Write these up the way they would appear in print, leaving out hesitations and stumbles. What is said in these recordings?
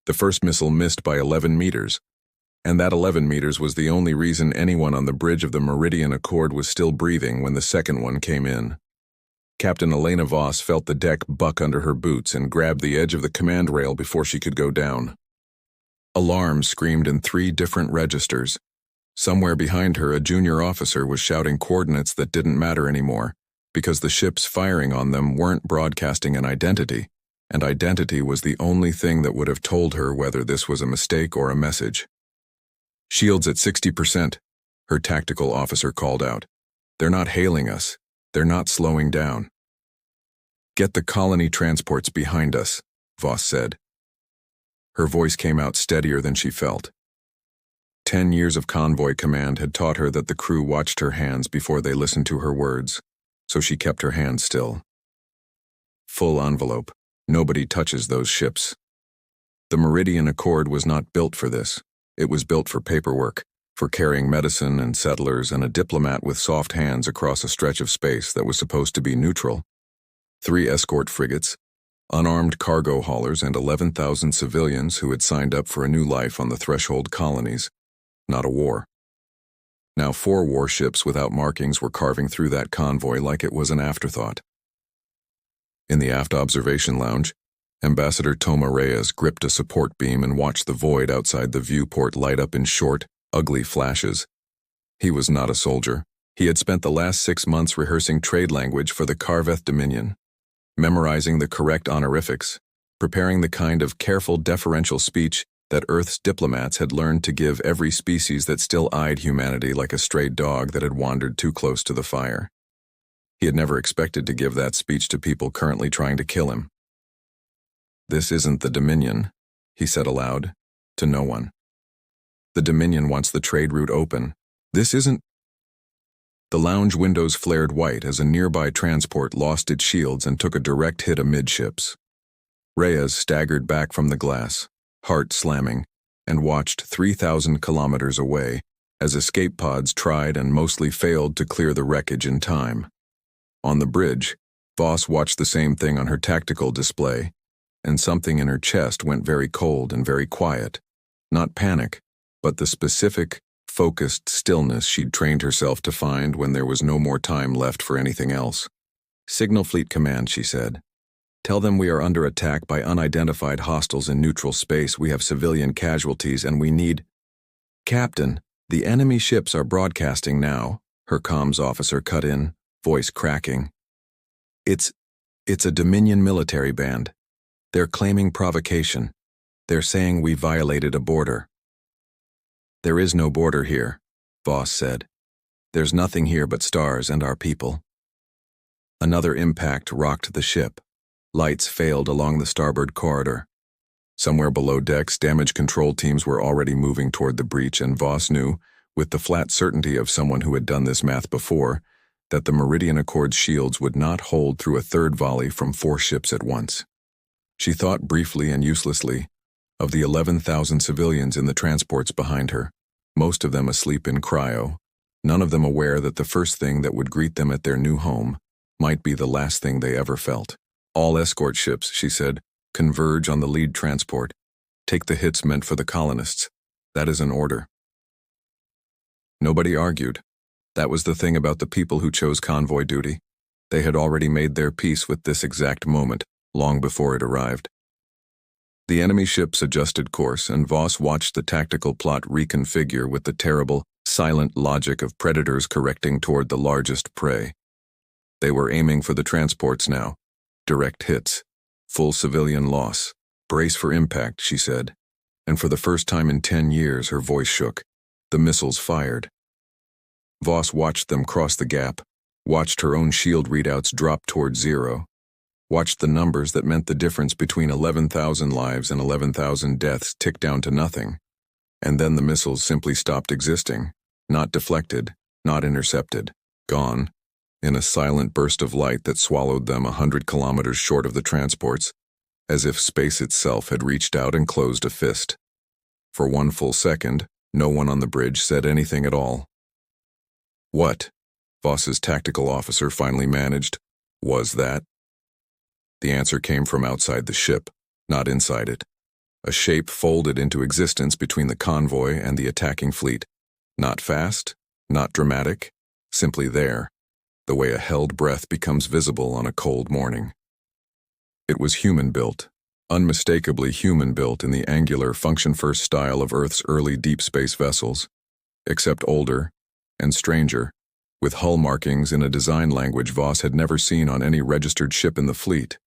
The first missile missed by 11 meters, and that 11 meters was the only reason anyone on the bridge of the Meridian Accord was still breathing when the second one came in. Captain Elena Voss felt the deck buck under her boots and grabbed the edge of the command rail before she could go down. Alarms screamed in 3 different registers. Somewhere behind her, a junior officer was shouting coordinates that didn't matter anymore, because the ships firing on them weren't broadcasting an identity, and identity was the only thing that would have told her whether this was a mistake or a message. "Shields at 60%, her tactical officer called out. "They're not hailing us. They're not slowing down." "Get the colony transports behind us," Voss said. Her voice came out steadier than she felt. 10 years of convoy command had taught her that the crew watched her hands before they listened to her words, so she kept her hands still. Full envelope. Nobody touches those ships. The Meridian Accord was not built for this. It was built for paperwork, for carrying medicine and settlers and a diplomat with soft hands across a stretch of space that was supposed to be neutral. 3 escort frigates, unarmed cargo haulers, and 11,000 civilians who had signed up for a new life on the threshold colonies. Not a war. Now 4 warships without markings were carving through that convoy like it was an afterthought. In the aft observation lounge, Ambassador Toma Reyes gripped a support beam and watched the void outside the viewport light up in short, ugly flashes. He was not a soldier. He had spent the last 6 months rehearsing trade language for the Carveth Dominion, memorizing the correct honorifics, preparing the kind of careful deferential speech that Earth's diplomats had learned to give every species that still eyed humanity like a stray dog that had wandered too close to the fire. He had never expected to give that speech to people currently trying to kill him. "This isn't the Dominion," he said aloud, to no one. "The Dominion wants the trade route open. This isn't—" The lounge windows flared white as a nearby transport lost its shields and took a direct hit amidships. Reyes staggered back from the glass, heart slamming, and watched 3,000 kilometers away as escape pods tried and mostly failed to clear the wreckage in time. On the bridge, Voss watched the same thing on her tactical display, and something in her chest went very cold and very quiet. Not panic, but the specific, focused stillness she'd trained herself to find when there was no more time left for anything else. "Signal Fleet Command," she said. "Tell them we are under attack by unidentified hostiles in neutral space. We have civilian casualties and we need—" "Captain, the enemy ships are broadcasting now," her comms officer cut in, voice cracking. It's a Dominion military band. They're claiming provocation. They're saying we violated a border." "There is no border here," Voss said. "There's nothing here but stars and our people." Another impact rocked the ship. Lights failed along the starboard corridor. Somewhere below decks, damage control teams were already moving toward the breach, and Voss knew, with the flat certainty of someone who had done this math before, that the Meridian Accord's shields would not hold through a third volley from 4 ships at once. She thought briefly and uselessly of the 11,000 civilians in the transports behind her, most of them asleep in cryo, none of them aware that the first thing that would greet them at their new home might be the last thing they ever felt. "All escort ships," she said, "converge on the lead transport. Take the hits meant for the colonists. That is an order." Nobody argued. That was the thing about the people who chose convoy duty. They had already made their peace with this exact moment, long before it arrived. The enemy ships adjusted course, and Voss watched the tactical plot reconfigure with the terrible, silent logic of predators correcting toward the largest prey. They were aiming for the transports now. Direct hits. Full civilian loss. "Brace for impact," she said. And for the first time in 10 years, her voice shook. The missiles fired. Voss watched them cross the gap, watched her own shield readouts drop toward 0, watched the numbers that meant the difference between 11,000 lives and 11,000 deaths tick down to nothing, and then the missiles simply stopped existing, not deflected, not intercepted, gone, in a silent burst of light that swallowed them 100 kilometers short of the transports, as if space itself had reached out and closed a fist. For 1 full second, no one on the bridge said anything at all. "What?" Voss's tactical officer finally managed. "Was that?" The answer came from outside the ship, not inside it. A shape folded into existence between the convoy and the attacking fleet. Not fast, not dramatic, simply there, the way a held breath becomes visible on a cold morning. It was human-built, unmistakably human-built in the angular function-first style of Earth's early deep space vessels, except older and stranger, with hull markings in a design language Voss had never seen on any registered ship in the fleet.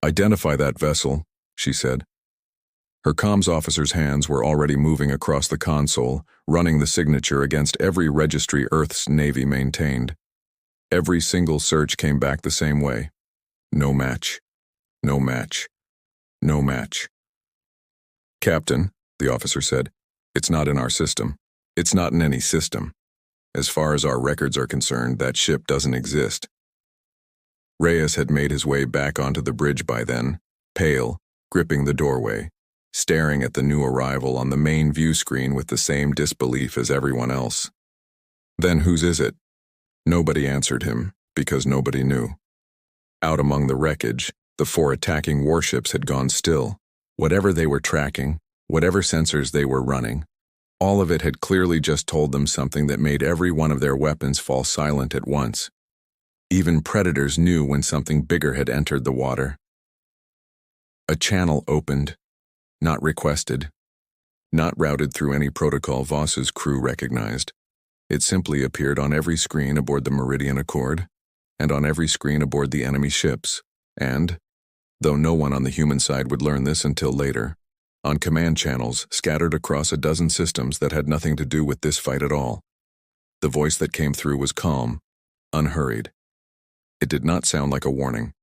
"Identify that vessel," she said. Her comms officer's hands were already moving across the console, running the signature against every registry Earth's Navy maintained. Every single search came back the same way. No match. No match. No match. "Captain," the officer said, "it's not in our system. It's not in any system. As far as our records are concerned, that ship doesn't exist." Reyes had made his way back onto the bridge by then, pale, gripping the doorway, staring at the new arrival on the main view screen with the same disbelief as everyone else. "Then whose is it?" Nobody answered him, because nobody knew. Out among the wreckage, the 4 attacking warships had gone still. Whatever they were tracking, whatever sensors they were running, all of it had clearly just told them something that made every one of their weapons fall silent at once. Even predators knew when something bigger had entered the water. A channel opened, not requested, not routed through any protocol Voss's crew recognized. It simply appeared on every screen aboard the Meridian Accord, and on every screen aboard the enemy ships, and, though no one on the human side would learn this until later, on command channels scattered across a dozen systems that had nothing to do with this fight at all. The voice that came through was calm, unhurried. It did not sound like a warning.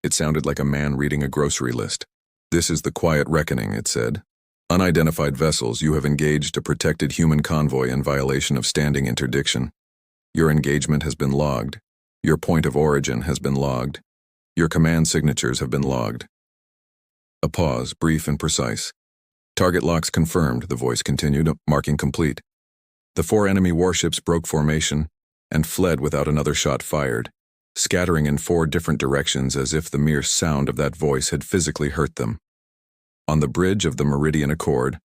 It sounded like a man reading a grocery list. "This is the quiet reckoning," it said. "Unidentified vessels, you have engaged a protected human convoy in violation of standing interdiction. Your engagement has been logged. Your point of origin has been logged. Your command signatures have been logged." A pause, brief and precise. "Target locks confirmed," the voice continued, marking complete. The 4 enemy warships broke formation and fled without another shot fired, scattering in 4 different directions as if the mere sound of that voice had physically hurt them. On the bridge of the Meridian Accord,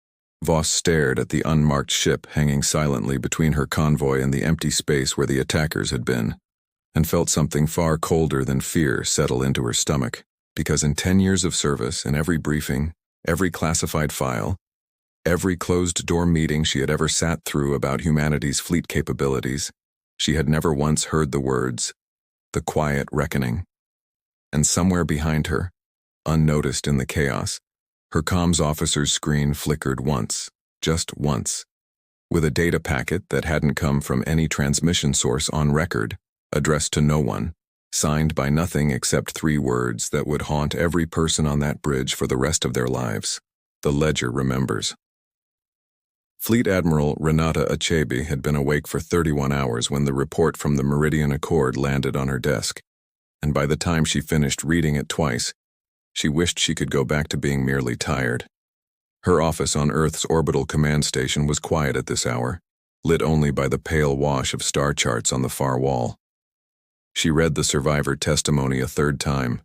Voss stared at the unmarked ship hanging silently between her convoy and the empty space where the attackers had been, and felt something far colder than fear settle into her stomach, because in 10 years of service, in every briefing, every classified file, every closed-door meeting she had ever sat through about humanity's fleet capabilities, she had never once heard the words, "the quiet reckoning." And somewhere behind her, unnoticed in the chaos, her comms officer's screen flickered once, just once, with a data packet that hadn't come from any transmission source on record, addressed to no one, signed by nothing except 3 words that would haunt every person on that bridge for the rest of their lives. The ledger remembers. Fleet Admiral Achbe had been awake for 31 hours when the report from the Meridian Accord landed on her desk, and by the time she finished reading it twice, she wished she could go back to being merely tired. Her office on Earth's orbital command station was quiet at this hour, lit only by the pale wash of star charts on the far wall. She read the survivor testimony a 3rd time,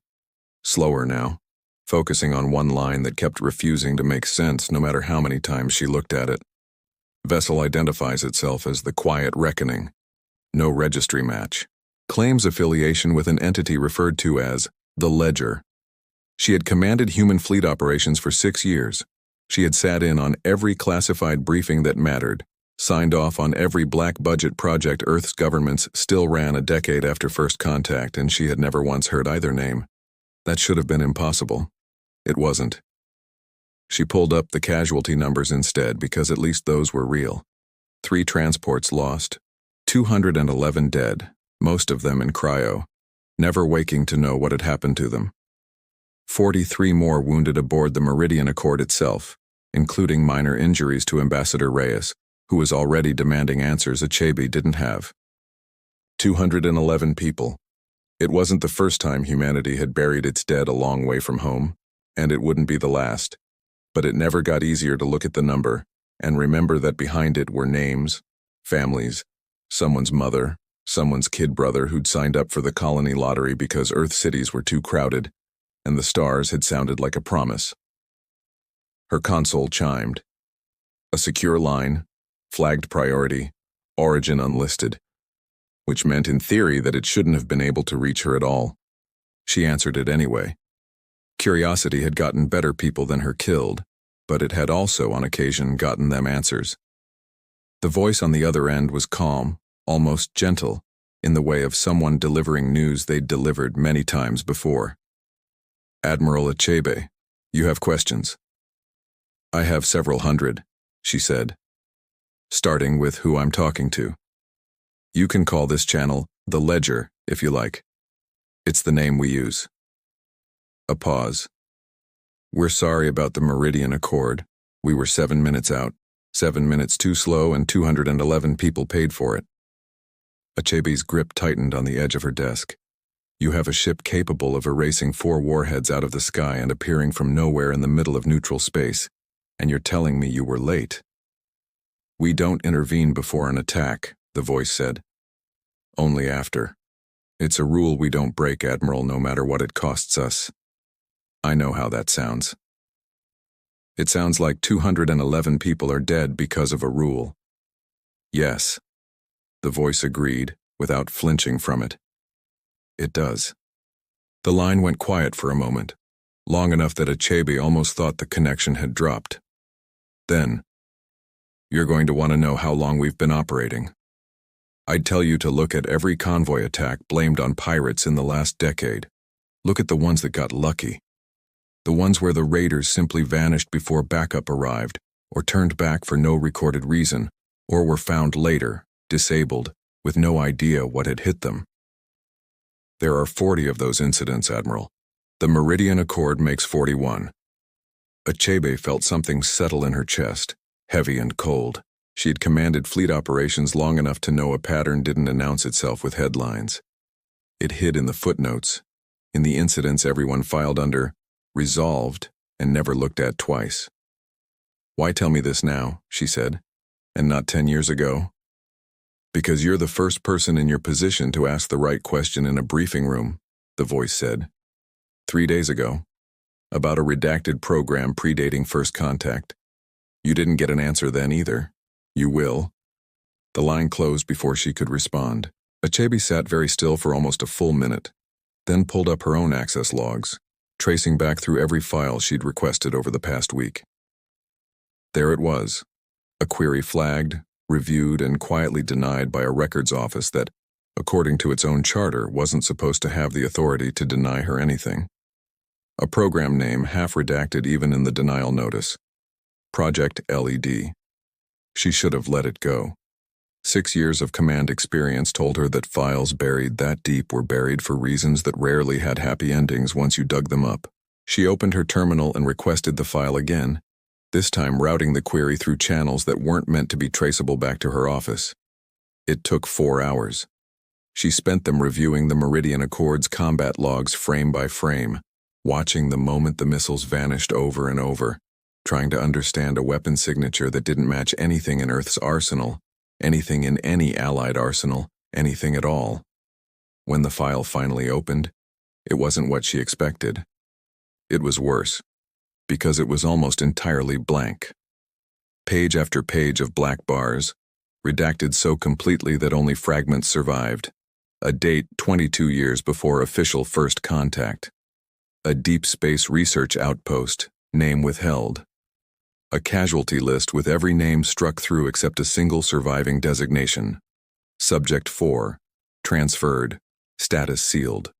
slower now, focusing on one line that kept refusing to make sense no matter how many times she looked at it. Vessel identifies itself as the Quiet Reckoning. No registry match. Claims affiliation with an entity referred to as the Ledger. She had commanded human fleet operations for 6 years. She had sat in on every classified briefing that mattered, signed off on every black budget project Earth's governments still ran a decade after first contact, and she had never once heard either name. That should have been impossible. It wasn't. She pulled up the casualty numbers instead because at least those were real. 3 transports lost, 211 dead, most of them in cryo, never waking to know what had happened to them. 43 more wounded aboard the Meridian Accord itself, including minor injuries to Ambassador Reyes, who was already demanding answers Achbe didn't have. 211 people. It wasn't the first time humanity had buried its dead a long way from home, and it wouldn't be the last. But it never got easier to look at the number and remember that behind it were names, families, someone's mother, someone's kid brother who'd signed up for the colony lottery because Earth cities were too crowded, and the stars had sounded like a promise. Her console chimed. A secure line, flagged priority, origin unlisted, which meant in theory that it shouldn't have been able to reach her at all. She answered it anyway. Curiosity had gotten better people than her killed, but it had also on occasion gotten them answers. The voice on the other end was calm, almost gentle, in the way of someone delivering news they'd delivered many times before. Admiral Achbe, you have questions? I have several hundred, she said, starting with who I'm talking to. You can call this channel the Ledger, if you like. It's the name we use. A pause. We're sorry about the Meridian Accord. We were 7 minutes out, 7 minutes too slow, and 211 people paid for it. Achbe's grip tightened on the edge of her desk. You have a ship capable of erasing 4 warheads out of the sky and appearing from nowhere in the middle of neutral space, and you're telling me you were late. We don't intervene before an attack, the voice said. Only after. It's a rule we don't break, Admiral, no matter what it costs us. I know how that sounds. It sounds like 211 people are dead because of a rule. Yes, the voice agreed, without flinching from it. It does. The line went quiet for a moment, long enough that Achbe almost thought the connection had dropped. Then, you're going to want to know how long we've been operating. I'd tell you to look at every convoy attack blamed on pirates in the last decade. Look at the ones that got lucky. The ones where the raiders simply vanished before backup arrived, or turned back for no recorded reason, or were found later, disabled, with no idea what had hit them. There are 40 of those incidents, Admiral. The Meridian Accord makes 41. Achbe felt something settle in her chest, heavy and cold. She had commanded fleet operations long enough to know a pattern didn't announce itself with headlines. It hid in the footnotes, in the incidents everyone filed under resolved and never looked at twice. Why tell me this now, she said, and not 10 years ago? Because you're the first person in your position to ask the right question in a briefing room, the voice said. 3 days ago, about a redacted program predating first contact. You didn't get an answer then either. You will. The line closed before she could respond. Achbe sat very still for almost a full minute, then pulled up her own access logs, tracing back through every file she'd requested over the past week. There it was, a query flagged, reviewed, and quietly denied by a records office that, according to its own charter, wasn't supposed to have the authority to deny her anything. A program name half redacted even in the denial notice. Project LED. She should have let it go. 6 years of command experience told her that files buried that deep were buried for reasons that rarely had happy endings once you dug them up. She opened her terminal and requested the file again, this time routing the query through channels that weren't meant to be traceable back to her office. It took 4 hours. She spent them reviewing the Meridian Accord's combat logs frame by frame, watching the moment the missiles vanished over and over, trying to understand a weapon signature that didn't match anything in Earth's arsenal, anything in any Allied arsenal, anything at all. When the file finally opened, it wasn't what she expected. It was worse, because it was almost entirely blank. Page after page of black bars, redacted so completely that only fragments survived. A date 22 years before official first contact. A deep space research outpost, name withheld. A casualty list with every name struck through except a single surviving designation. Subject 4, transferred, status sealed.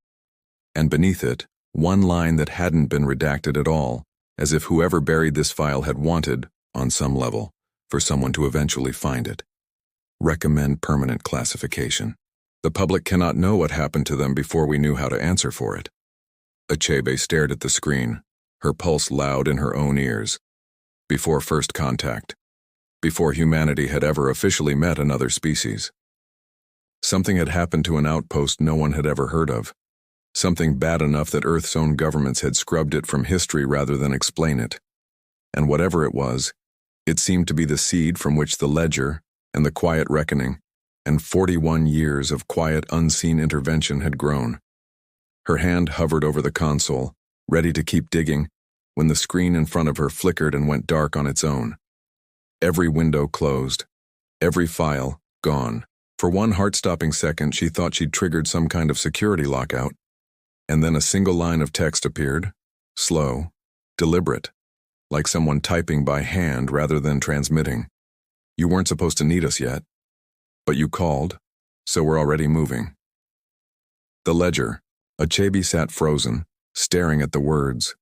And beneath it, one line that hadn't been redacted at all, as if whoever buried this file had wanted, on some level, for someone to eventually find it. Recommend permanent classification. The public cannot know what happened to them before we knew how to answer for it. Achbe stared at the screen, her pulse loud in her own ears. Before first contact. Before humanity had ever officially met another species. Something had happened to an outpost no one had ever heard of. Something bad enough that Earth's own governments had scrubbed it from history rather than explain it. And whatever it was, it seemed to be the seed from which the Ledger, and the quiet reckoning, and 41 years of quiet, unseen intervention had grown. Her hand hovered over the console, ready to keep digging, when the screen in front of her flickered and went dark on its own. Every window closed. Every file gone. For one heart-stopping second, she thought she'd triggered some kind of security lockout. And then a single line of text appeared, slow, deliberate, like someone typing by hand rather than transmitting. You weren't supposed to need us yet, but you called, so we're already moving. The ledger. Achbe sat frozen, staring at the words,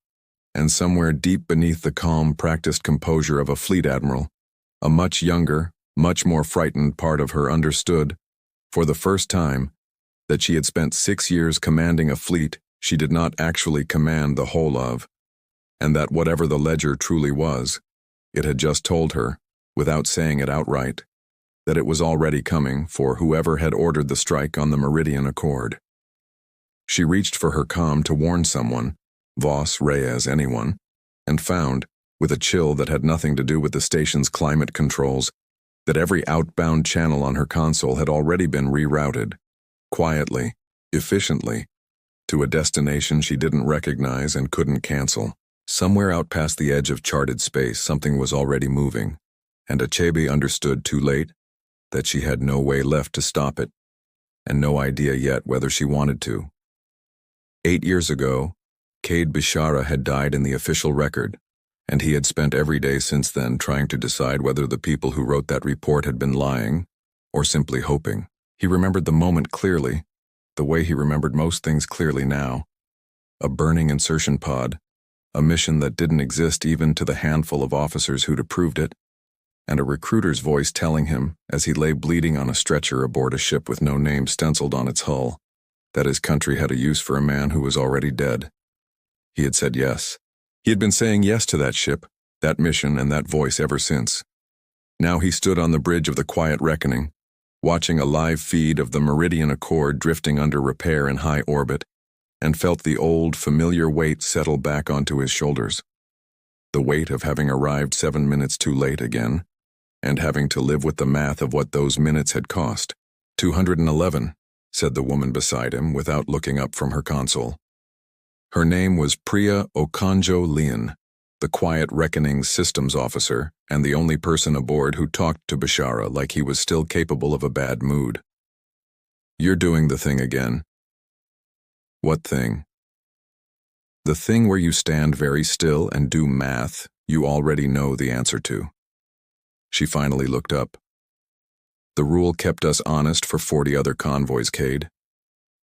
and somewhere deep beneath the calm, practiced composure of a fleet admiral, a much younger, much more frightened part of her understood, for the first time, that she had spent 6 years commanding a fleet she did not actually command the whole of, and that whatever the ledger truly was, it had just told her, without saying it outright, that it was already coming for whoever had ordered the strike on the Meridian Accord. She reached for her comm to warn someone, Voss, Reyes, anyone, and found, with a chill that had nothing to do with the station's climate controls, that every outbound channel on her console had already been rerouted, quietly, efficiently, to a destination she didn't recognize and couldn't cancel. Somewhere out past the edge of charted space, something was already moving, and Achbe understood too late that she had no way left to stop it, and no idea yet whether she wanted to. 8 years ago, Cade Bashara had died in the official record, and he had spent every day since then trying to decide whether the people who wrote that report had been lying or simply hoping. He remembered the moment clearly, the way he remembered most things clearly now. A burning insertion pod, a mission that didn't exist even to the handful of officers who'd approved it, and a recruiter's voice telling him, as he lay bleeding on a stretcher aboard a ship with no name stenciled on its hull, that his country had a use for a man who was already dead. He had said yes. He had been saying yes to that ship, that mission, and that voice ever since. Now he stood on the bridge of the quiet reckoning, watching a live feed of the Meridian Accord drifting under repair in high orbit, and felt the old, familiar weight settle back onto his shoulders. The weight of having arrived 7 minutes too late again, and having to live with the math of what those minutes had cost. 211, said the woman beside him without looking up from her console. Her name was Priya Okonjo-Iweala, the Quiet Reckoning's systems officer and the only person aboard who talked to Bashara like he was still capable of a bad mood. You're doing the thing again. What thing? The thing where you stand very still and do math you already know the answer to. She finally looked up. The rule kept us honest for 40 other convoys, Cade.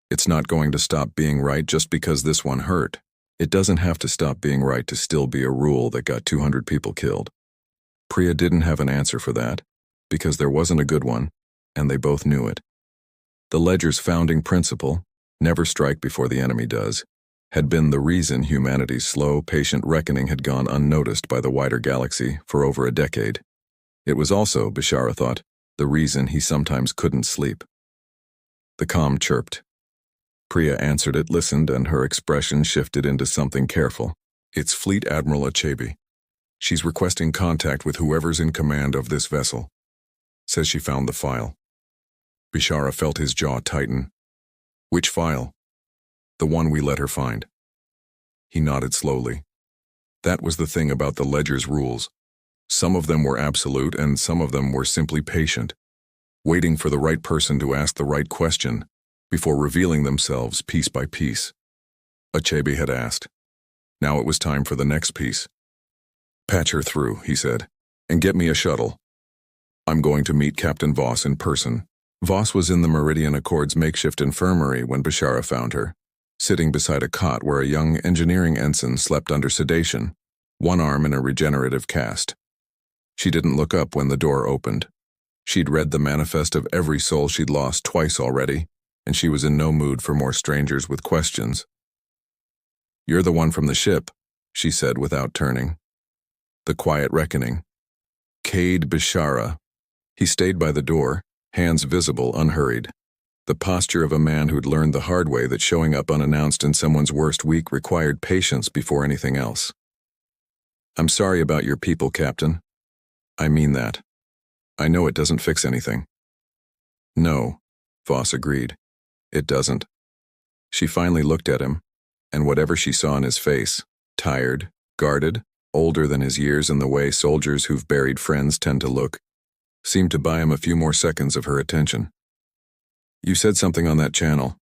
It's not going to stop being right just because this one hurt. It doesn't have to stop being right to still be a rule that got 200 people killed. Priya didn't have an answer for that, because there wasn't a good one, and they both knew it. The Ledger's founding principle, never strike before the enemy does, had been the reason humanity's slow, patient reckoning had gone unnoticed by the wider galaxy for over a decade. It was also, Bashara thought, the reason he sometimes couldn't sleep. The comm chirped. Priya answered it, listened, and her expression shifted into something careful. It's Fleet Admiral Achbe. She's requesting contact with whoever's in command of this vessel. Says she found the file. Bashara felt his jaw tighten. Which file? The one we let her find. He nodded slowly. That was the thing about the Ledger's rules. Some of them were absolute and some of them were simply patient, waiting for the right person to ask the right question before revealing themselves piece by piece. Achbe had asked. Now it was time for the next piece. Patch her through, he said, and get me a shuttle. I'm going to meet Captain Voss in person. Voss was in the Meridian Accord's makeshift infirmary when Bashara found her, sitting beside a cot where a young engineering ensign slept under sedation, one arm in a regenerative cast. She didn't look up when the door opened. She'd read the manifest of every soul she'd lost twice already, and she was in no mood for more strangers with questions. You're the one from the ship, she said without turning. The Quiet Reckoning. Cade Bashara. He stayed by the door, hands visible, unhurried. The posture of a man who'd learned the hard way that showing up unannounced in someone's worst week required patience before anything else. I'm sorry about your people, Captain. I mean that. I know it doesn't fix anything. No, Voss agreed. It doesn't. She finally looked at him, and whatever she saw in his face, tired, guarded, older than his years in the way soldiers who've buried friends tend to look, seemed to buy him a few more seconds of her attention. You said something on that channel.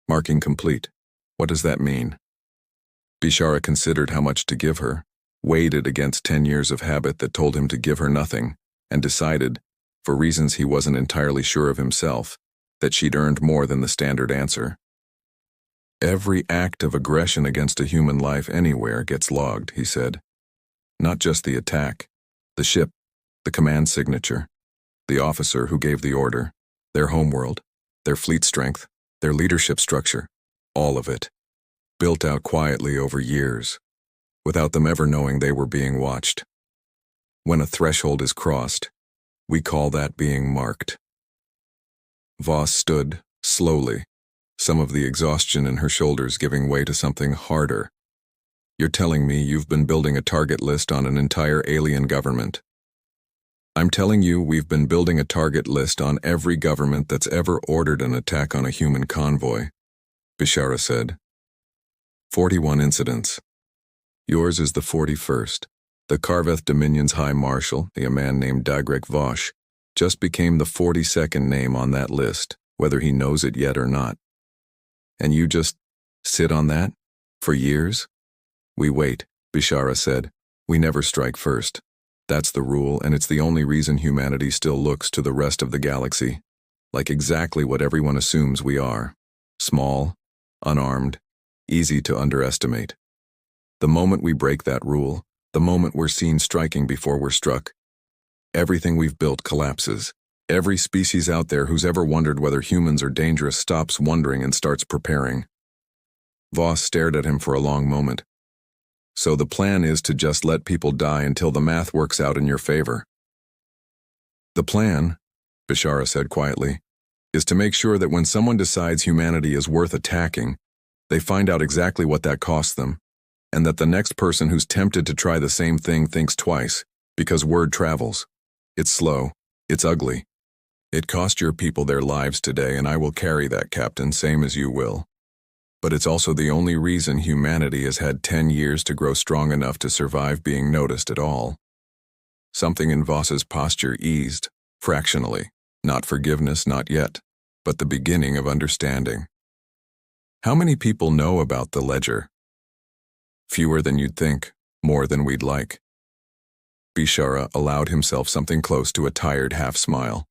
Marking complete. What does that mean? Bashara considered how much to give her, weighed it against 10 years of habit that told him to give her nothing, and decided, for reasons he wasn't entirely sure of himself, that she'd earned more than the standard answer. Every act of aggression against a human life anywhere gets logged, he said. Not just the attack, the ship, the command signature, the officer who gave the order, their homeworld, their fleet strength, their leadership structure, all of it, built out quietly over years, without them ever knowing they were being watched. When a threshold is crossed, we call that being marked. Voss stood, slowly, some of the exhaustion in her shoulders giving way to something harder. You're telling me you've been building a target list on an entire alien government. I'm telling you we've been building a target list on every government that's ever ordered an attack on a human convoy, Bashara said. 41 incidents. Yours is the 41st. The Karveth Dominion's High Marshal, a man named Voss, just became the 42nd name on that list, whether he knows it yet or not. And you just sit on that? For years? We wait, Bashara said. We never strike first. That's the rule, and it's the only reason humanity still looks to the rest of the galaxy, like exactly what everyone assumes we are. Small, unarmed, easy to underestimate. The moment we break that rule, the moment we're seen striking before we're struck, everything we've built collapses. Every species out there who's ever wondered whether humans are dangerous stops wondering and starts preparing. Voss stared at him for a long moment. So the plan is to just let people die until the math works out in your favor. The plan, Bashara said quietly, is to make sure that when someone decides humanity is worth attacking, they find out exactly what that costs them, and that the next person who's tempted to try the same thing thinks twice, because word travels. It's slow. It's ugly. It cost your people their lives today, and I will carry that, Captain, same as you will. But it's also the only reason humanity has had 10 years to grow strong enough to survive being noticed at all. Something in Voss's posture eased, fractionally. Not forgiveness, not yet, but the beginning of understanding. How many people know about the ledger? Fewer than you'd think, more than we'd like. Bashara allowed himself something close to a tired half-smile.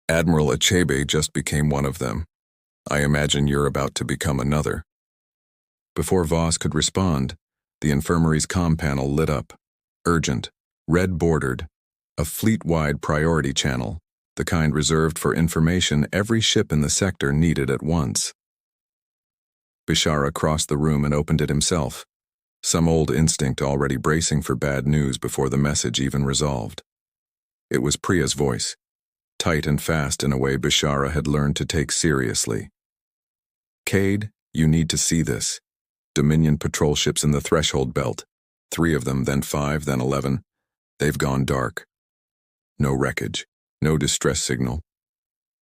Admiral Achbe just became one of them. I imagine you're about to become another. Before Voss could respond, the infirmary's comm panel lit up. Urgent, red-bordered, a fleet-wide priority channel, the kind reserved for information every ship in the sector needed at once. Bashara crossed the room and opened it himself, some old instinct already bracing for bad news before the message even resolved. It was Priya's voice, tight and fast in a way Bashara had learned to take seriously. Cade, you need to see this. Dominion patrol ships in the threshold belt. 3 of them, then 5, then 11. They've gone dark. No wreckage, no distress signal.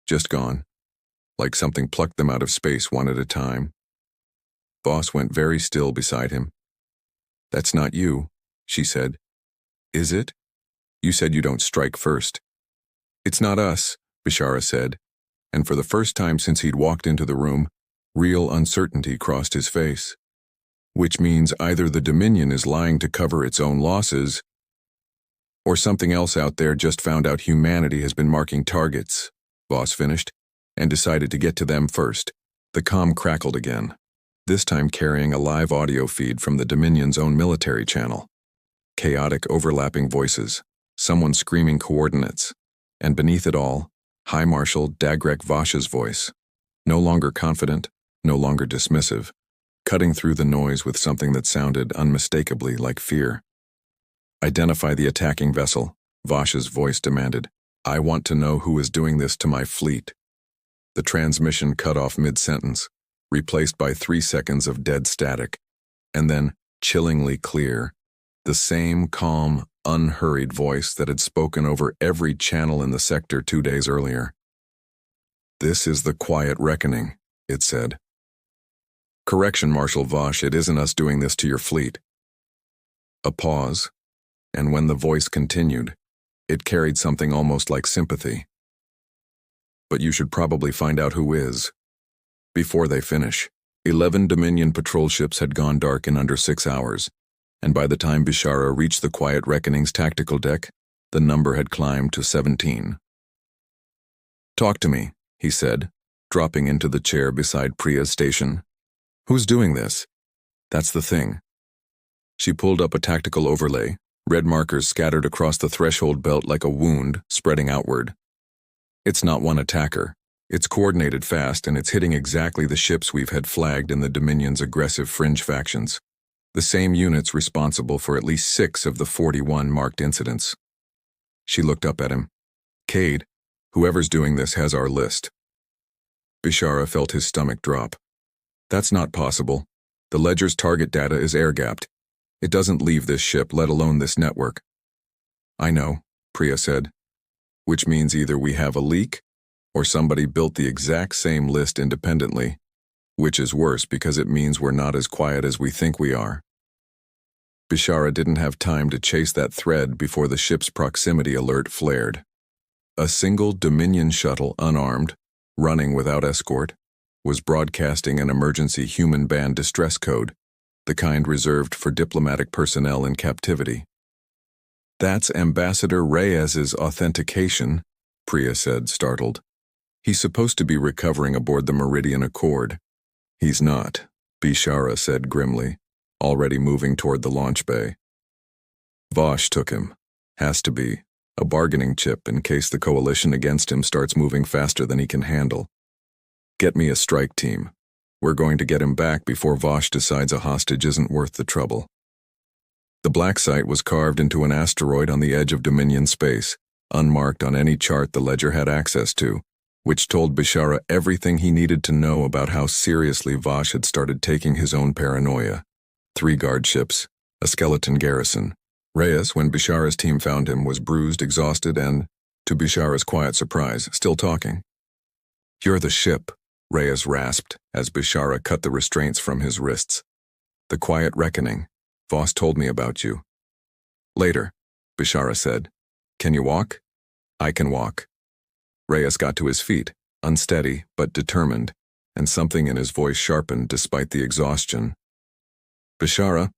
Just gone. Like something plucked them out of space one at a time. Voss went very still beside him. That's not you, she said. Is it? You said you don't strike first. It's not us, Bashara said, and for the first time since he'd walked into the room, real uncertainty crossed his face. Which means either the Dominion is lying to cover its own losses, or something else out there just found out humanity has been marking targets, Voss finished, and decided to get to them first. The comm crackled again, this time carrying a live audio feed from the Dominion's own military channel. Chaotic, overlapping voices, someone screaming coordinates, and beneath it all, High Marshal Voss's voice, no longer confident, no longer dismissive, cutting through the noise with something that sounded unmistakably like fear. Identify the attacking vessel, Voss's voice demanded. I want to know who is doing this to my fleet. The transmission cut off mid-sentence, replaced by 3 seconds of dead static, and then, chillingly clear, the same calm, unhurried voice that had spoken over every channel in the sector 2 days earlier. This is the quiet reckoning, it said. Correction, Marshal Voss, it isn't us doing this to your fleet. A pause, and when the voice continued, it carried something almost like sympathy. But you should probably find out who is. Before they finish, 11 Dominion patrol ships had gone dark in under 6 hours, and by the time Bashara reached the Quiet Reckoning's tactical deck, the number had climbed to 17. "Talk to me," he said, dropping into the chair beside Priya's station. "Who's doing this?" "That's the thing." She pulled up a tactical overlay, red markers scattered across the threshold belt like a wound, spreading outward. "It's not one attacker. It's coordinated fast, and it's hitting exactly the ships we've had flagged in the Dominion's aggressive fringe factions. The same units responsible for at least 6 of the 41 marked incidents." She looked up at him. "Cade, whoever's doing this has our list." Bashara felt his stomach drop. "That's not possible. The Ledger's target data is air-gapped. It doesn't leave this ship, let alone this network." "I know," Priya said. "Which means either we have a leak, or somebody built the exact same list independently, which is worse because it means we're not as quiet as we think we are." Bashara didn't have time to chase that thread before the ship's proximity alert flared. A single Dominion shuttle, unarmed, running without escort, was broadcasting an emergency human band distress code, the kind reserved for diplomatic personnel in captivity. "That's Ambassador Reyes's authentication," Priya said, startled. "He's supposed to be recovering aboard the Meridian Accord." "He's not," Bashara said grimly, already moving toward the launch bay. "Voss took him. Has to be. A bargaining chip in case the coalition against him starts moving faster than he can handle. Get me a strike team. We're going to get him back before Voss decides a hostage isn't worth the trouble." The black site was carved into an asteroid on the edge of Dominion space, unmarked on any chart the Ledger had access to, which told Bashara everything he needed to know about how seriously Voss had started taking his own paranoia. 3 guard ships, a skeleton garrison. Reyes, when Bashara's team found him, was bruised, exhausted, and, to Bashara's quiet surprise, still talking. "You're the ship," Reyes rasped as Bashara cut the restraints from his wrists. "The Quiet Reckoning. Voss told me about you." "Later," Bashara said. "Can you walk?" "I can walk." Reyes got to his feet, unsteady but determined, and something in his voice sharpened despite the exhaustion. "Bashara,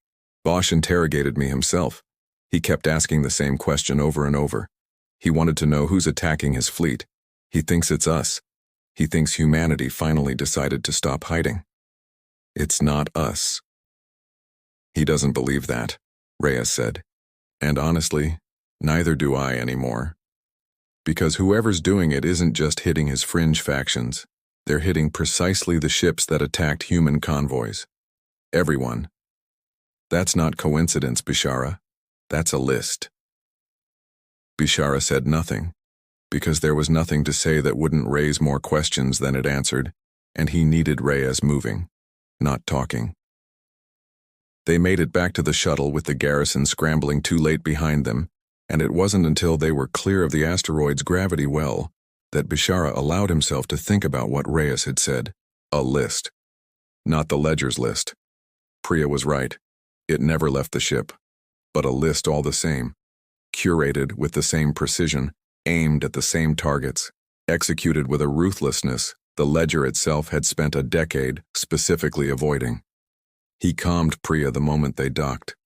Voss interrogated me himself. He kept asking the same question over and over. He wanted to know who's attacking his fleet. He thinks it's us. He thinks humanity finally decided to stop hiding. It's not us." "He doesn't believe that," Reyes said. "And honestly, neither do I anymore. Because whoever's doing it isn't just hitting his fringe factions. They're hitting precisely the ships that attacked human convoys. Everyone. That's not coincidence, Bashara. That's a list." Bashara said nothing, because there was nothing to say that wouldn't raise more questions than it answered, and he needed Reyes moving, not talking. They made it back to the shuttle with the garrison scrambling too late behind them, and it wasn't until they were clear of the asteroid's gravity well that Bashara allowed himself to think about what Reyes had said. A list. Not the Ledger's list. Priya was right. It never left the ship. But a list all the same. Curated with the same precision, aimed at the same targets, executed with a ruthlessness the Ledger itself had spent a decade specifically avoiding. He calmed Priya the moment they docked.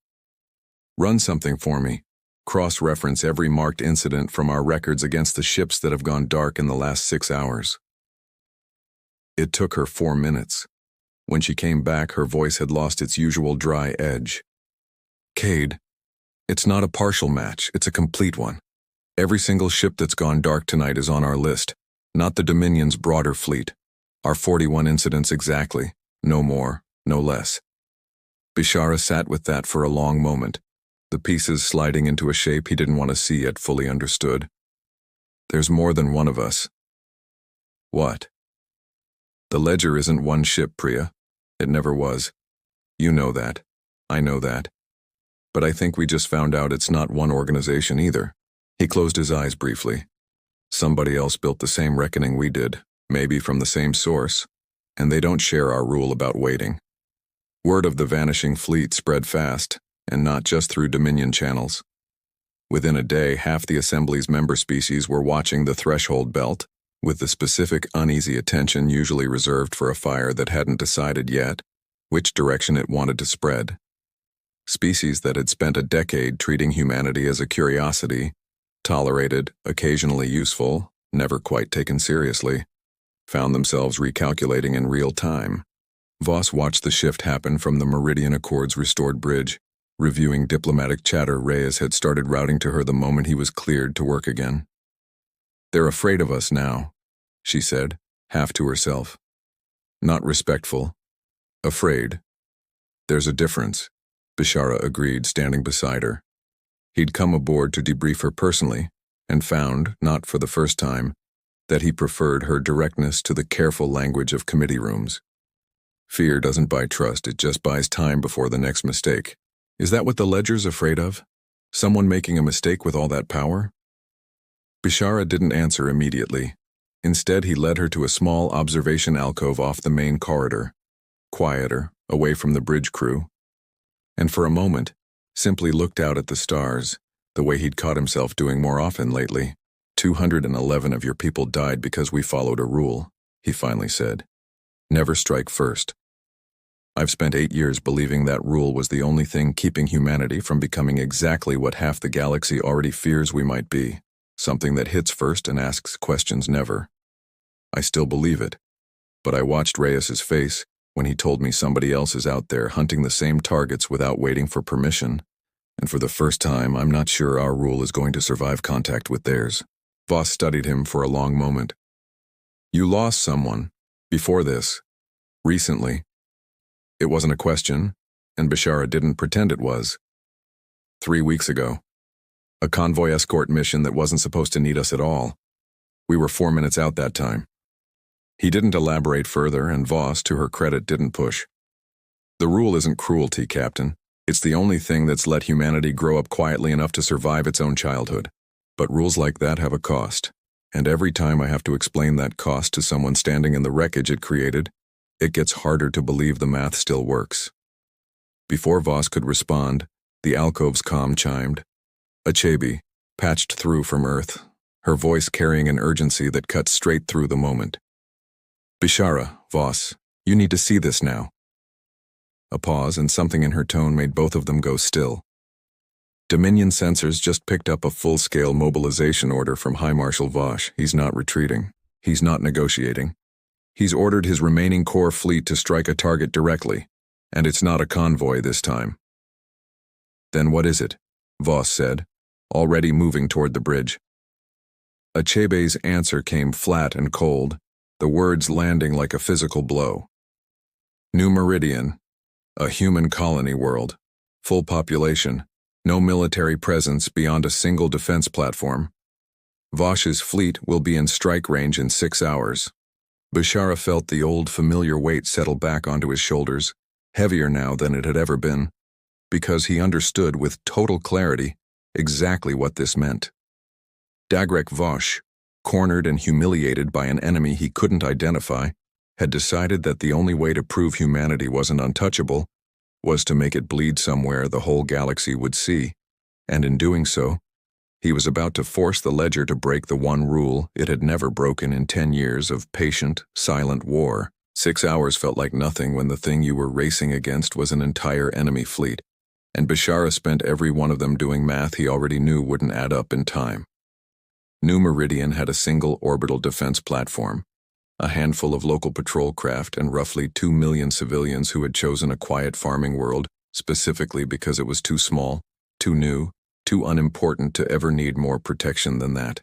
"Run something for me. Cross-reference every marked incident from our records against the ships that have gone dark in the last 6 hours." It took her 4 minutes. When she came back, her voice had lost its usual dry edge. "Cade, it's not a partial match, it's a complete one. Every single ship that's gone dark tonight is on our list, not the Dominion's broader fleet. Our 41 incidents exactly, no more, no less." Bashara sat with that for a long moment, the pieces sliding into a shape he didn't want to see yet fully understood. "There's more than one of us." "What?" "The Ledger isn't one ship, Priya. It never was. You know that. I know that. But I think we just found out it's not one organization either." He closed his eyes briefly. "Somebody else built the same reckoning we did, maybe from the same source, and they don't share our rule about waiting. Word of the vanishing fleet spread fast, and not just through Dominion channels. Within a day, half the Assembly's member species were watching the threshold belt, with the specific uneasy attention usually reserved for a fire that hadn't decided yet which direction it wanted to spread. Species that had spent a decade treating humanity as a curiosity, tolerated, occasionally useful, never quite taken seriously, found themselves recalculating in real time. Voss watched the shift happen from the Meridian Accord's restored bridge. Reviewing diplomatic chatter Reyes had started routing to her the moment he was cleared to work again. "They're afraid of us now," she said, half to herself. "Not respectful. Afraid. There's a difference," Bashara agreed, standing beside her. He'd come aboard to debrief her personally, and found, not for the first time, that he preferred her directness to the careful language of committee rooms. Fear doesn't buy trust, it just buys time before the next mistake. Is that what the Ledger's afraid of? Someone making a mistake with all that power? Bashara didn't answer immediately. Instead, he led her to a small observation alcove off the main corridor, quieter, away from the bridge crew, and for a moment, simply looked out at the stars, the way he'd caught himself doing more often lately. 211 of your people died because we followed a rule, he finally said. Never strike first. I've spent 8 years believing that rule was the only thing keeping humanity from becoming exactly what half the galaxy already fears we might be, something that hits first and asks questions never. I still believe it, but I watched Reyes's face when he told me somebody else is out there hunting the same targets without waiting for permission, and for the first time I'm not sure our rule is going to survive contact with theirs. Voss studied him for a long moment. You lost someone, before this, recently. It wasn't a question, and Bashara didn't pretend it was. 3 weeks ago. A convoy escort mission that wasn't supposed to need us at all. We were 4 minutes out that time. He didn't elaborate further, and Voss, to her credit, didn't push. The rule isn't cruelty, Captain. It's the only thing that's let humanity grow up quietly enough to survive its own childhood. But rules like that have a cost, and every time I have to explain that cost to someone standing in the wreckage it created, it gets harder to believe the math still works. Before Voss could respond, the alcove's comm chimed. Achbe, patched through from Earth, her voice carrying an urgency that cut straight through the moment. Bashara, Voss, you need to see this now. A pause, and something in her tone made both of them go still. Dominion sensors just picked up a full-scale mobilization order from High Marshal Voss. He's not retreating. He's not negotiating. He's ordered his remaining core fleet to strike a target directly, and it's not a convoy this time. Then what is it? Voss said, already moving toward the bridge. Achbe's answer came flat and cold, the words landing like a physical blow. New Meridian, a human colony world, full population, no military presence beyond a single defense platform. Voss's fleet will be in strike range in 6 hours. Bashara felt the old familiar weight settle back onto his shoulders, heavier now than it had ever been, because he understood with total clarity exactly what this meant. Dagrek Voss, cornered and humiliated by an enemy he couldn't identify, had decided that the only way to prove humanity wasn't untouchable was to make it bleed somewhere the whole galaxy would see, and in doing so, he was about to force the Ledger to break the one rule it had never broken in 10 years of patient, silent war. 6 hours felt like nothing when the thing you were racing against was an entire enemy fleet, and Bashara spent every one of them doing math he already knew wouldn't add up in time. New Meridian had a single orbital defense platform, a handful of local patrol craft, and roughly 2 million civilians who had chosen a quiet farming world specifically because it was too small, too new, too unimportant to ever need more protection than that.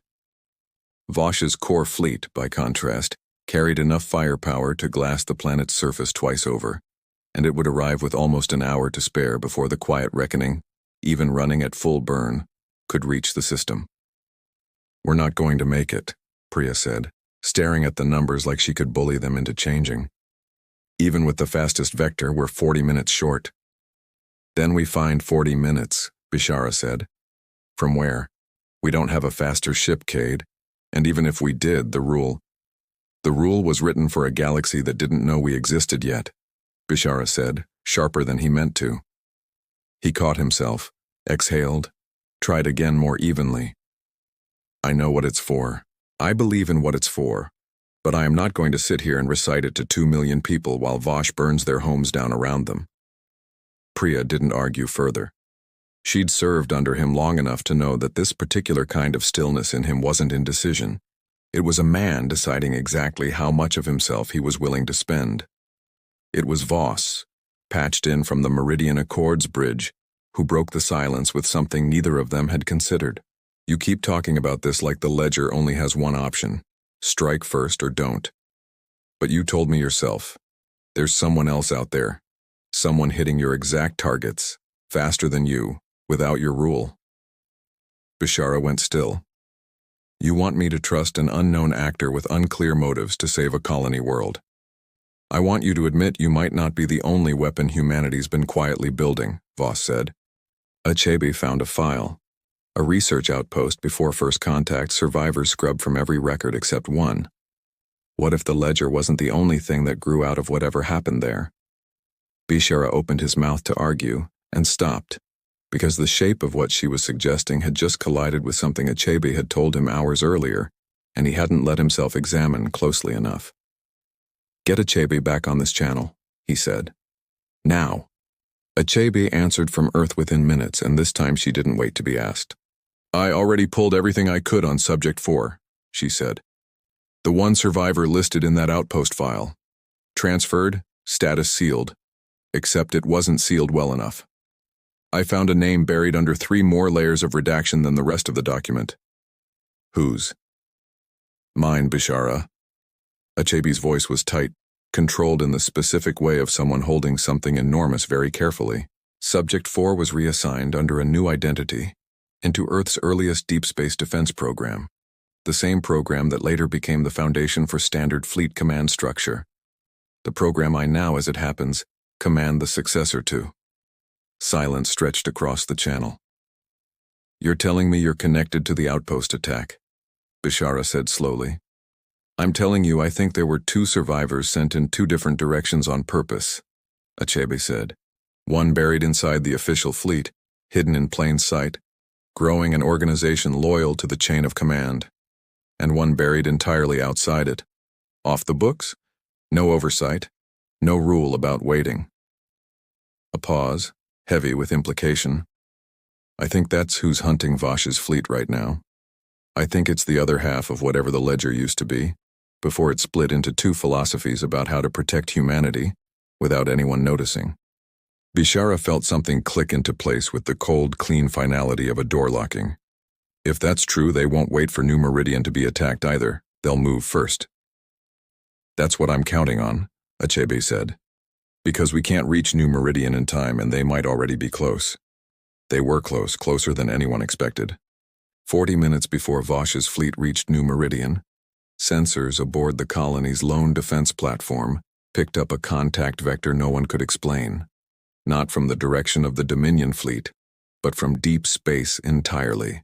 Voss's core fleet, by contrast, carried enough firepower to glass the planet's surface twice over, and it would arrive with almost an hour to spare before the quiet reckoning, even running at full burn, could reach the system. We're not going to make it, Priya said, staring at the numbers like she could bully them into changing. Even with the fastest vector, we're 40 minutes short. Then we find 40 minutes, Bashara said. From where? We don't have a faster ship, Cade, and even if we did, the rule was written for a galaxy that didn't know we existed yet, Bashara said, sharper than he meant to. He caught himself, exhaled, tried again more evenly. I know what it's for. I believe in what it's for. But I am not going to sit here and recite it to 2 million people while Voss burns their homes down around them. Priya didn't argue further. She'd served under him long enough to know that this particular kind of stillness in him wasn't indecision. It was a man deciding exactly how much of himself he was willing to spend. It was Voss, patched in from the Meridian Accord's bridge, who broke the silence with something neither of them had considered. You keep talking about this like the ledger only has one option. Strike first or don't. But you told me yourself. There's someone else out there. Someone hitting your exact targets, faster than you, without your rule. Bashara went still. You want me to trust an unknown actor with unclear motives to save a colony world. I want you to admit you might not be the only weapon humanity's been quietly building, Voss said. Achbe found a file. A research outpost before first contact, survivors scrubbed from every record except one. What if the ledger wasn't the only thing that grew out of whatever happened there? Bashara opened his mouth to argue, and stopped, because the shape of what she was suggesting had just collided with something Achbe had told him hours earlier, and he hadn't let himself examine closely enough. Get Achbe back on this channel, he said. Now. Achbe answered from Earth within minutes, and this time she didn't wait to be asked. I already pulled everything I could on Subject 4, she said. The one survivor listed in that outpost file. Transferred, status sealed. Except it wasn't sealed well enough. I found a name buried under 3 more layers of redaction than the rest of the document. Whose? Mine, Bashara. Achbe's voice was tight, controlled in the specific way of someone holding something enormous very carefully. Subject 4 was reassigned under a new identity into Earth's earliest deep space defense program, the same program that later became the foundation for standard fleet command structure. The program I now, as it happens, command the successor to. Silence stretched across the channel. You're telling me you're connected to the outpost attack, Bashara said slowly. I'm telling you I think there were 2 survivors sent in 2 different directions on purpose, Achbe said. One buried inside the official fleet, hidden in plain sight, growing an organization loyal to the chain of command, and one buried entirely outside it. Off the books, no oversight, no rule about waiting. A pause, heavy with implication. I think that's who's hunting Voss's fleet right now. I think it's the other half of whatever the ledger used to be, before it split into 2 philosophies about how to protect humanity, without anyone noticing. Bashara felt something click into place with the cold, clean finality of a door locking. If that's true, they won't wait for New Meridian to be attacked either. They'll move first. That's what I'm counting on, Achbe said. Because we can't reach New Meridian in time, and they might already be close. They were close, closer than anyone expected. 40 minutes before Voss's fleet reached New Meridian, sensors aboard the colony's lone defense platform picked up a contact vector no one could explain. Not from the direction of the Dominion fleet, but from deep space entirely.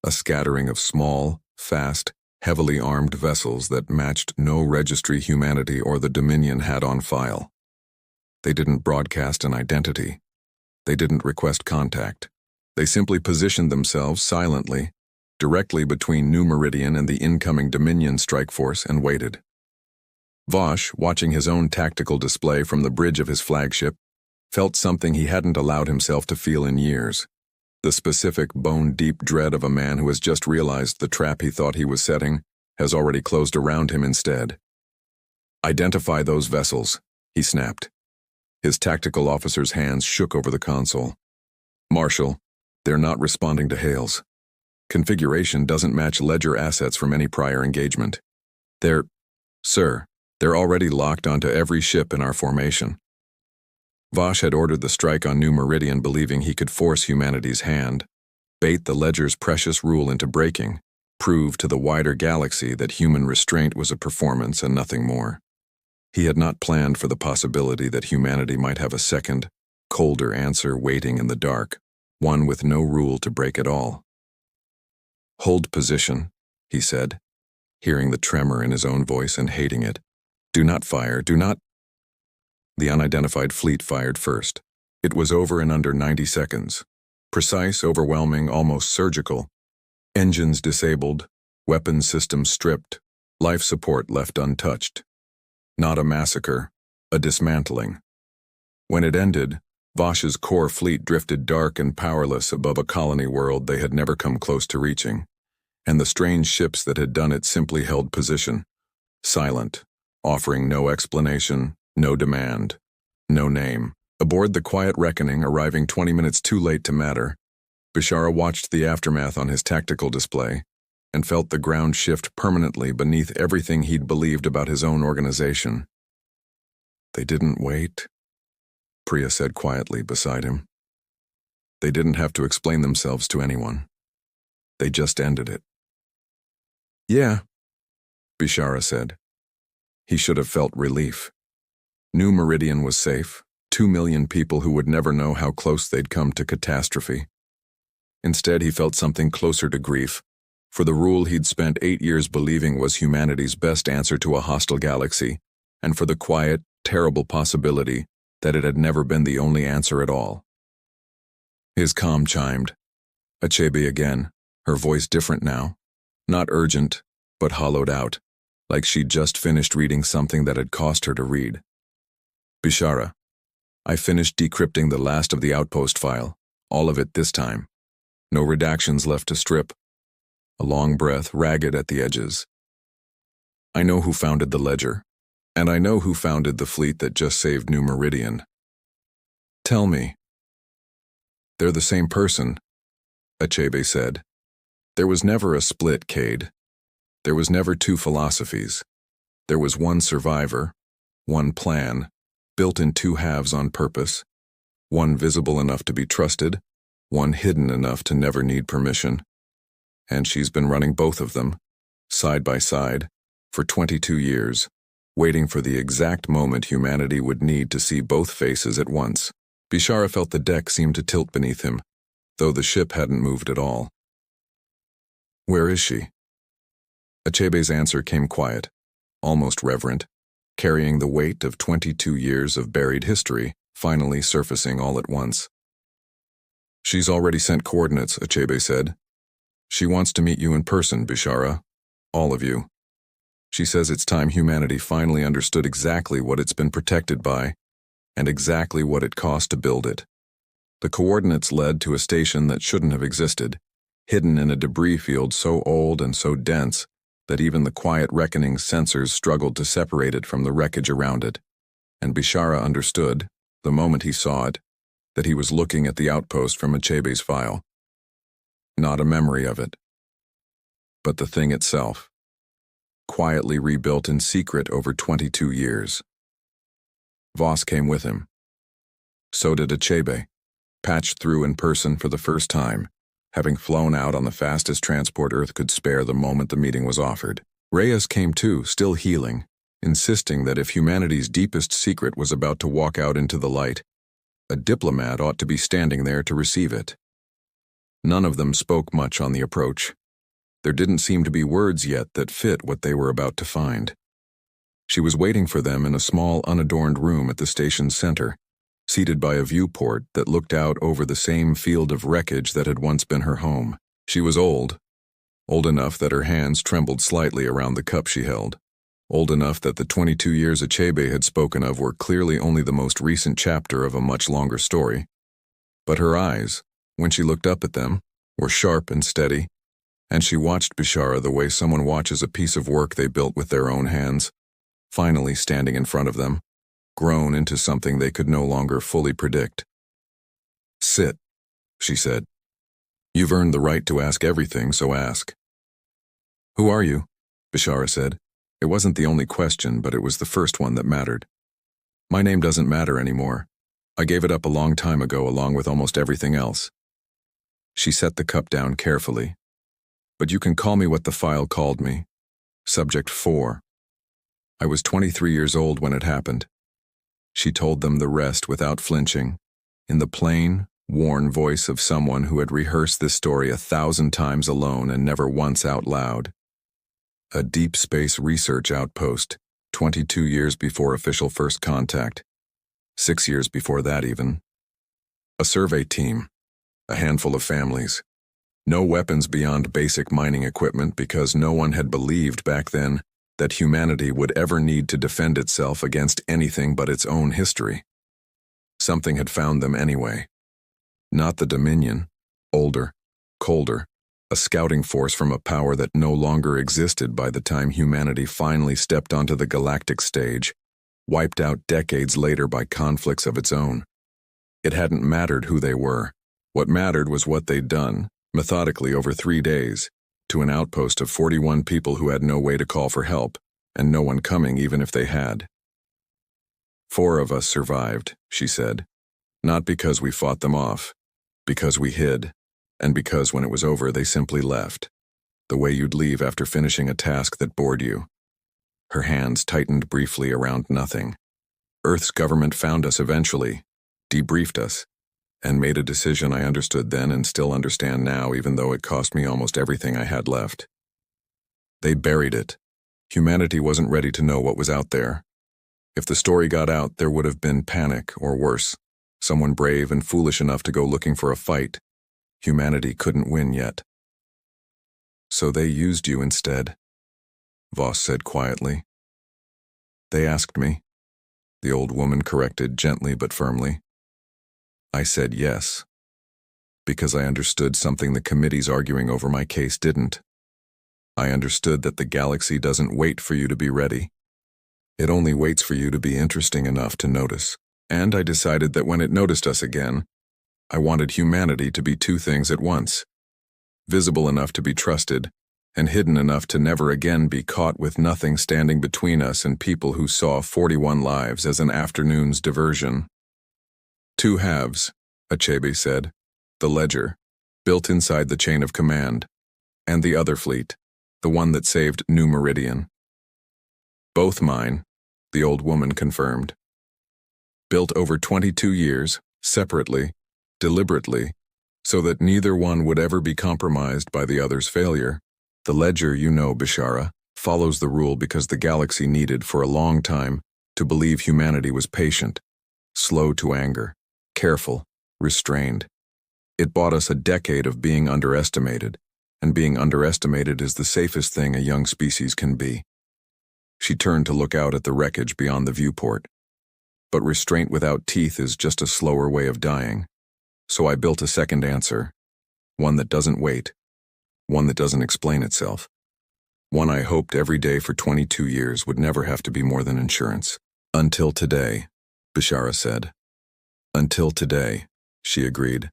A scattering of small, fast, heavily armed vessels that matched no registry humanity or the Dominion had on file. They didn't broadcast an identity. They didn't request contact. They simply positioned themselves silently, directly between New Meridian and the incoming Dominion strike force, and waited. Voss, watching his own tactical display from the bridge of his flagship, felt something he hadn't allowed himself to feel in years. The specific bone-deep dread of a man who has just realized the trap he thought he was setting has already closed around him instead. Identify those vessels, he snapped. His tactical officer's hands shook over the console. Marshal, they're not responding to hails. Configuration doesn't match ledger assets from any prior engagement. Sir, they're already locked onto every ship in our formation. Voss had ordered the strike on New Meridian believing he could force humanity's hand, bait the ledger's precious rule into breaking, prove to the wider galaxy that human restraint was a performance and nothing more. He had not planned for the possibility that humanity might have a second, colder answer waiting in the dark, one with no rule to break at all. Hold position, he said, hearing the tremor in his own voice and hating it. Do not fire, do not. The unidentified fleet fired first. It was over in under 90 seconds. Precise, overwhelming, almost surgical. Engines disabled, weapons systems stripped, life support left untouched. Not a massacre, a dismantling. When it ended, Voss's core fleet drifted dark and powerless above a colony world they had never come close to reaching, and the strange ships that had done it simply held position, silent, offering no explanation, no demand, no name. Aboard the quiet reckoning, arriving 20 minutes too late to matter, Bashara watched the aftermath on his tactical display and felt the ground shift permanently beneath everything he'd believed about his own organization. They didn't wait, Priya said quietly beside him. They didn't have to explain themselves to anyone. They just ended it. Yeah, Bashara said. He should have felt relief. New Meridian was safe. 2 million people who would never know how close they'd come to catastrophe. Instead, he felt something closer to grief, for the rule he'd spent 8 years believing was humanity's best answer to a hostile galaxy, and for the quiet, terrible possibility that it had never been the only answer at all. His comm chimed. Achbe again, her voice different now. Not urgent, but hollowed out, like she'd just finished reading something that had cost her to read. Bashara, I finished decrypting the last of the outpost file, all of it this time. No redactions left to strip. A long breath, ragged at the edges. I know who founded the ledger, and I know who founded the fleet that just saved New Meridian. Tell me. They're the same person, Achbe said. There was never a split, Cade. There was never two philosophies. There was one survivor, one plan, built in two halves on purpose, one visible enough to be trusted, one hidden enough to never need permission. And she's been running both of them, side by side, for 22 years, waiting for the exact moment humanity would need to see both faces at once. Bashara felt the deck seem to tilt beneath him, though the ship hadn't moved at all. Where is she? Achbe's answer came quiet, almost reverent, carrying the weight of 22 years of buried history, finally surfacing all at once. She's already sent coordinates, Achbe said. She wants to meet you in person, Bashara. All of you. She says it's time humanity finally understood exactly what it's been protected by, and exactly what it cost to build it. The coordinates led to a station that shouldn't have existed, hidden in a debris field so old and so dense that even the quiet reckoning's sensors struggled to separate it from the wreckage around it. And Bashara understood, the moment he saw it, that he was looking at the outpost from Achbe's file. Not a memory of it, but the thing itself, quietly rebuilt in secret over 22 years. Voss came with him. So did Achbe, patched through in person for the first time, having flown out on the fastest transport Earth could spare the moment the meeting was offered. Reyes came too, still healing, insisting that if humanity's deepest secret was about to walk out into the light, a diplomat ought to be standing there to receive it. None of them spoke much on the approach. There didn't seem to be words yet that fit what they were about to find. She was waiting for them in a small, unadorned room at the station's center, seated by a viewport that looked out over the same field of wreckage that had once been her home. She was old enough that her hands trembled slightly around the cup she held, old enough that the 22 years Achbe had spoken of were clearly only the most recent chapter of a much longer story. But her eyes, when she looked up at them, were sharp and steady, and she watched Bashara the way someone watches a piece of work they built with their own hands, finally standing in front of them, grown into something they could no longer fully predict. Sit, she said. You've earned the right to ask everything, so ask. Who are you? Bashara said. It wasn't the only question, but it was the first one that mattered. My name doesn't matter anymore. I gave it up a long time ago along with almost everything else. She set the cup down carefully. But you can call me what the file called me. Subject 4. I was 23 years old when it happened. She told them the rest without flinching, in the plain, worn voice of someone who had rehearsed this story 1,000 times alone and never once out loud. A deep space research outpost, 22 years before official first contact. 6 years before that even. A survey team, a handful of families. No weapons beyond basic mining equipment because no one had believed back then that humanity would ever need to defend itself against anything but its own history. Something had found them anyway. Not the Dominion, older, colder, a scouting force from a power that no longer existed by the time humanity finally stepped onto the galactic stage, wiped out decades later by conflicts of its own. It hadn't mattered who they were. What mattered was what they'd done, methodically over 3 days, to an outpost of 41 people who had no way to call for help, and no one coming even if they had. 4 of us survived, she said. Not because we fought them off, because we hid, and because when it was over they simply left, the way you'd leave after finishing a task that bored you. Her hands tightened briefly around nothing. Earth's government found us eventually, debriefed us, and made a decision I understood then and still understand now, even though it cost me almost everything I had left. They buried it. Humanity wasn't ready to know what was out there. If the story got out, there would have been panic, or worse, someone brave and foolish enough to go looking for a fight. Humanity couldn't win yet. So they used you instead, Voss said quietly. They asked me, the old woman corrected gently but firmly. I said yes, because I understood something the committees arguing over my case didn't. I understood that the galaxy doesn't wait for you to be ready. It only waits for you to be interesting enough to notice. And I decided that when it noticed us again, I wanted humanity to be 2 things at once. Visible enough to be trusted, and hidden enough to never again be caught with nothing standing between us and people who saw 41 lives as an afternoon's diversion. 2 halves, Achbe said. The ledger, built inside the chain of command, and the other fleet, the one that saved New Meridian. Both mine, the old woman confirmed. Built over 22 years, separately, deliberately, so that neither one would ever be compromised by the other's failure. The ledger, you know, Bashara, follows the rule because the galaxy needed for a long time to believe humanity was patient, slow to anger, careful, restrained. It bought us a decade of being underestimated, and being underestimated is the safest thing a young species can be. She turned to look out at the wreckage beyond the viewport. But restraint without teeth is just a slower way of dying. So I built a second answer, one that doesn't wait, one that doesn't explain itself, one I hoped every day for 22 years would never have to be more than insurance. Until today, Bashara said. Until today, she agreed.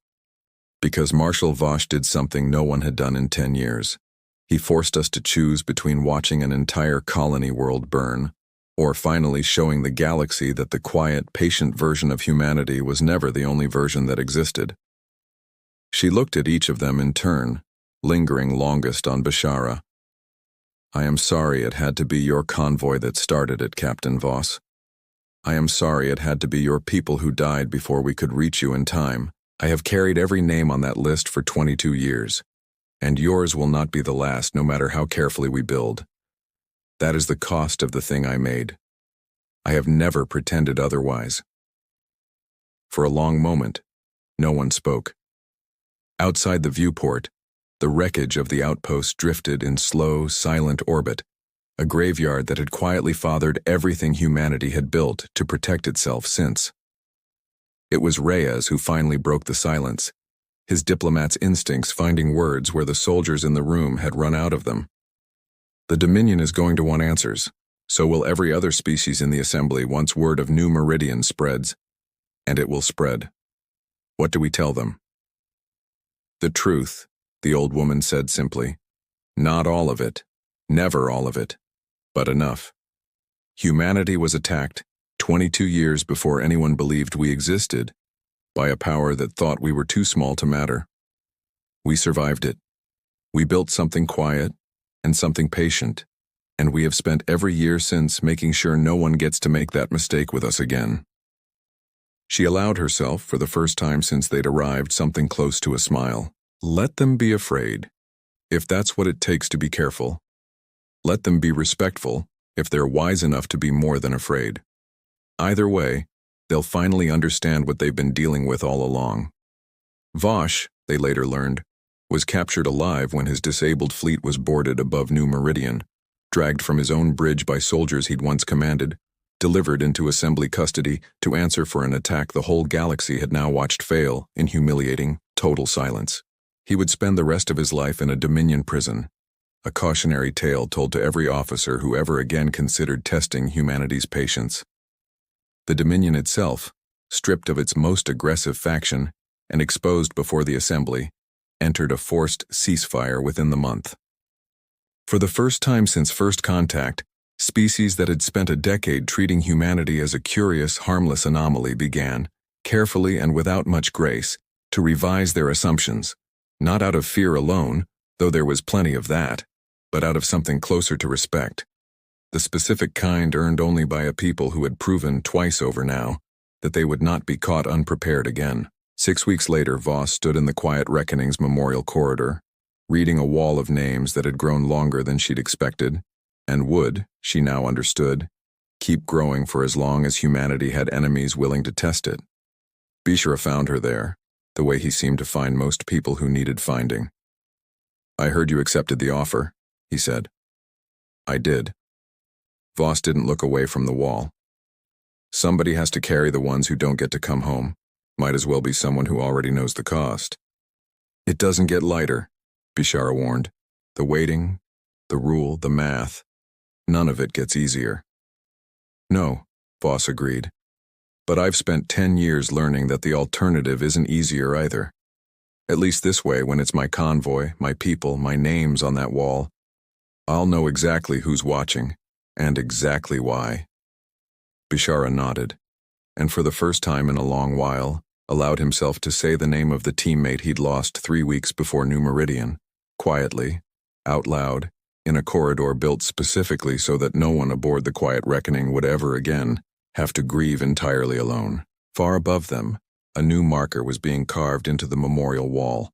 Because Marshal Voss did something no one had done in 10 years. He forced us to choose between watching an entire colony world burn, or finally showing the galaxy that the quiet, patient version of humanity was never the only version that existed. She looked at each of them in turn, lingering longest on Bashara. I am sorry it had to be your convoy that started it, Captain Voss. I am sorry it had to be your people who died before we could reach you in time. I have carried every name on that list for 22 years, and yours will not be the last no matter how carefully we build. That is the cost of the thing I made. I have never pretended otherwise. For a long moment, no one spoke. Outside the viewport, the wreckage of the outpost drifted in slow, silent orbit, a graveyard that had quietly fathered everything humanity had built to protect itself since. It was Reyes who finally broke the silence, his diplomat's instincts finding words where the soldiers in the room had run out of them. The Dominion is going to want answers. So will every other species in the assembly once word of New Meridian spreads. And it will spread. What do we tell them? The truth, the old woman said simply. Not all of it. Never all of it. But enough. Humanity was attacked 22 years before anyone believed we existed, by a power that thought we were too small to matter. We survived it. We built something quiet and something patient, and we have spent every year since making sure no one gets to make that mistake with us again. She allowed herself, for the first time since they'd arrived, something close to a smile. Let them be afraid, if that's what it takes to be careful. Let them be respectful, if they're wise enough to be more than afraid. Either way, they'll finally understand what they've been dealing with all along. Voss, they later learned, was captured alive when his disabled fleet was boarded above New Meridian, dragged from his own bridge by soldiers he'd once commanded, delivered into assembly custody to answer for an attack the whole galaxy had now watched fail in humiliating, total silence. He would spend the rest of his life in a Dominion prison, a cautionary tale told to every officer who ever again considered testing humanity's patience. The Dominion itself, stripped of its most aggressive faction and exposed before the assembly, entered a forced ceasefire within the month. For the first time since first contact, species that had spent a decade treating humanity as a curious, harmless anomaly began, carefully and without much grace, to revise their assumptions, not out of fear alone, though there was plenty of that, but out of something closer to respect. The specific kind earned only by a people who had proven twice over now that they would not be caught unprepared again. 6 weeks later, Voss stood in the Quiet Reckoning's memorial corridor, reading a wall of names that had grown longer than she'd expected, and would, she now understood, keep growing for as long as humanity had enemies willing to test it. Bashara found her there, the way he seemed to find most people who needed finding. "I heard you accepted the offer," he said. "I did." Voss didn't look away from the wall. "Somebody has to carry the ones who don't get to come home. Might as well be someone who already knows the cost." "It doesn't get lighter," Bashara warned. "The waiting, the rule, the math, none of it gets easier." "No," Voss agreed. "But I've spent 10 years learning that the alternative isn't easier either. At least this way, when it's my convoy, my people, my names on that wall, I'll know exactly who's watching, and exactly why." Bashara nodded, and for the first time in a long while, allowed himself to say the name of the teammate he'd lost 3 weeks before New Meridian, quietly, out loud, in a corridor built specifically so that no one aboard the Quiet Reckoning would ever again have to grieve entirely alone. Far above them, a new marker was being carved into the memorial wall.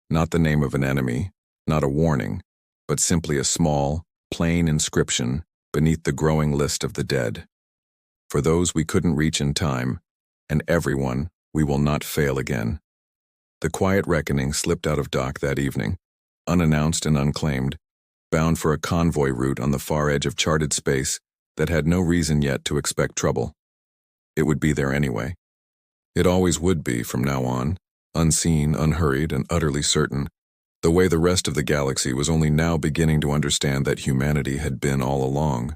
Not the name of an enemy, not a warning, but simply a small, plain inscription beneath the growing list of the dead. "For those we couldn't reach in time, and everyone, we will not fail again." The Quiet Reckoning slipped out of dock that evening, unannounced and unclaimed, bound for a convoy route on the far edge of charted space that had no reason yet to expect trouble. It would be there anyway. It always would be from now on, unseen, unhurried, and utterly certain, the way the rest of the galaxy was only now beginning to understand that humanity had been all along.